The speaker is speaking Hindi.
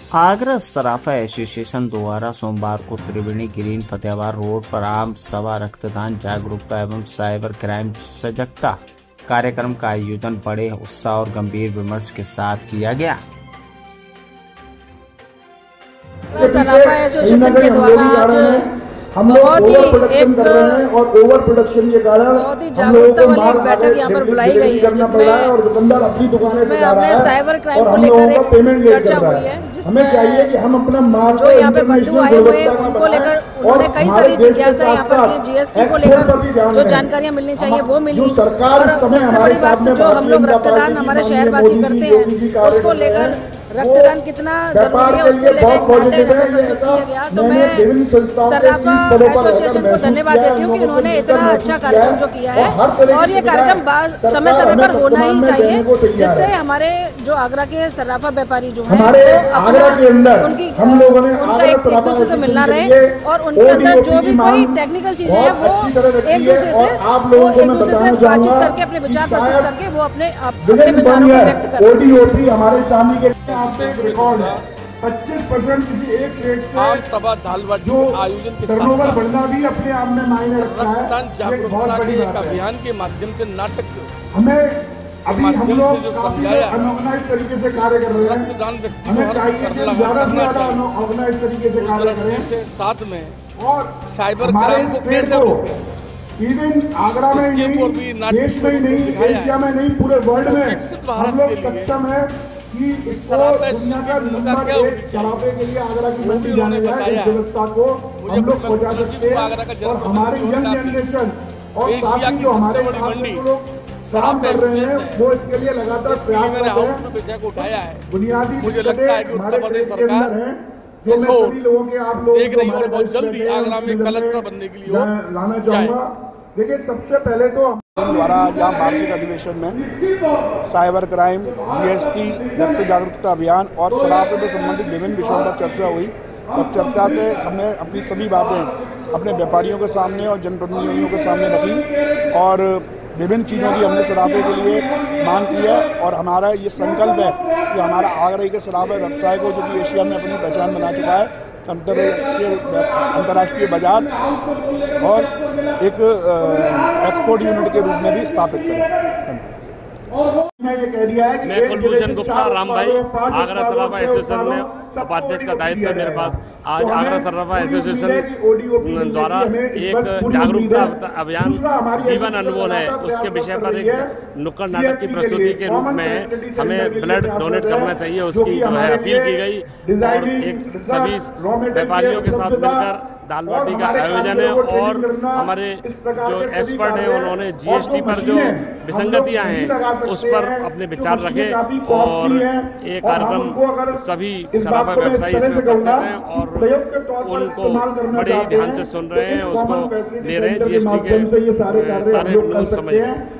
आगरा सराफा एसोसिएशन द्वारा सोमवार को त्रिवेणी ग्रीन फतेहाबाद रोड पर आम सभा, रक्तदान जागरूकता एवं साइबर क्राइम सजगता कार्यक्रम का आयोजन बड़े उत्साह और गंभीर विमर्श के साथ किया गया। सराफा एसोसिएशन के द्वारा आज हम लोग ओवर प्रोडक्शन कर रहे हैं और ओवर प्रोडक्शन के कारण बहुत ही जागरूकता वाली एक बैठक यहाँ पर बुलाई गई है, जिसमें हमने साइबर क्राइम को लेकर एक चर्चा हुई है, हमें चाहिए कि हम अपना माल जो यहाँ पे बंधु आए हुए हैं उनको लेकर उन्होंने कई सारी जिज्ञासा यहाँ पर की। जीएसटी को लेकर जो जानकारियाँ मिलने चाहिए वो मिली, और सबसे बड़ी बात जो हम लोग रक्तदान हमारे शहरवासी करते हैं उसको लेकर रक्तदान कितना जरूरी है उसको लेकर प्रस्तुत किया गया। तो मैं सराफा एसोसिएशन को धन्यवाद देती हूँ कि उन्होंने इतना अच्छा कार्यक्रम जो किया है, और ये कार्यक्रम समय समय पर होना ही चाहिए, जिससे हमारे जो आगरा के सराफा व्यापारी जो हैं उनका एक दूसरे से मिलना रहे, और उनके अंदर जो भी कोई टेक्निकल चीजें हैं वो एक दूसरे से बातचीत करके अपने विचार प्रस्तुत करके वो अपने विचारों को व्यक्त करें। हमारे शामी के आपसे एक रिकॉर्ड है 25% किसी एक रेट से सभा जो आयोजन के टर्नओवर बढ़ना भी अपने आप में मायने रखता है। रक्तदान जागरूकता के एक अभियान के माध्यम से नाटक हमें अभी हम लोग काफी अनऑर्गेनाइज तरीके से कार्य कर रहे हैं। हमें चाहिए कि ज्यादा से ज्यादा ऑर्गेनाइज तरीके से कार्य करें, साथ में और साइबर क्राइम को कैसे रोकें। इवन आगरा में नहीं, देश में ही नहीं, एशिया में नहीं, पूरे वर्ल्ड में हम लोग सक्षम है कि इसको दुनिया का नंबर 1 सराफे के लिए आगरा की मंडी जाने जाए, इस व्यवस्था को हम लोग पहुंचा सकते हैं। और हमारी यंग जनरेशन और साथ ही जो हमारे लोग काम कर रहे हैं वो इसके लिए लगातार प्रयास कर रहे हैं। बुनियादी दिक्कतें हमारे प्रदेश के अंदर हैं, जो मैं सभी लोगों के आप लोग बहुत जल्दी आगरा में कलेक्टर बनने के लिए लाना चाहूँगा। देखिए, सबसे पहले तो द्वारा यहाँ वार्षिक अधिवेशन में साइबर क्राइम, जीएसटी, रक्त जागरूकता अभियान और शराब से संबंधित विभिन्न विषयों पर चर्चा हुई, और चर्चा से हमने अपनी सभी बातें अपने व्यापारियों के सामने और जनप्रतिनिधियों के सामने रखी, और विभिन्न चीज़ों की हमने सराफे के लिए मांग की है। और हमारा ये संकल्प है कि हमारा आगरा के सराफा व्यवसाय को, जो कि एशिया में अपनी पहचान बना चुका है, अंतर्राष्ट्रीय बाजार और एक एक्सपोर्ट यूनिट के रूप में भी स्थापित करें। मैं ये कह दिया है कि मैं कुलभूषण गुप्ता राम भाई, आगरा सराफा एसोसिएशन में उपाध्यक्ष का दायित्व है मेरे पास। आज आगरा सराफा एसोसिएशन द्वारा एक जागरूकता अभियान जीवन अनमोल है उसके विषय पर एक नुक्कड़ नाटक की प्रस्तुति के रूप में हमें ब्लड डोनेट करना चाहिए, उसकी जो है अपील की गई, और एक सभी व्यापारियों के साथ मिलकर दाल बाटी का आयोजन है। और हमारे जो एक्सपर्ट हैं उन्होंने जीएसटी पर जो विसंगतियां हैं उस पर अपने विचार रखे, और ये कार्यक्रम सभी सराफा व्यवसायी इसमें उपस्थित हैं और उनको बड़े ही ध्यान से सुन रहे हैं, उसको ले रहे हैं, जीएसटी के सारे रूल समझ रहे हैं।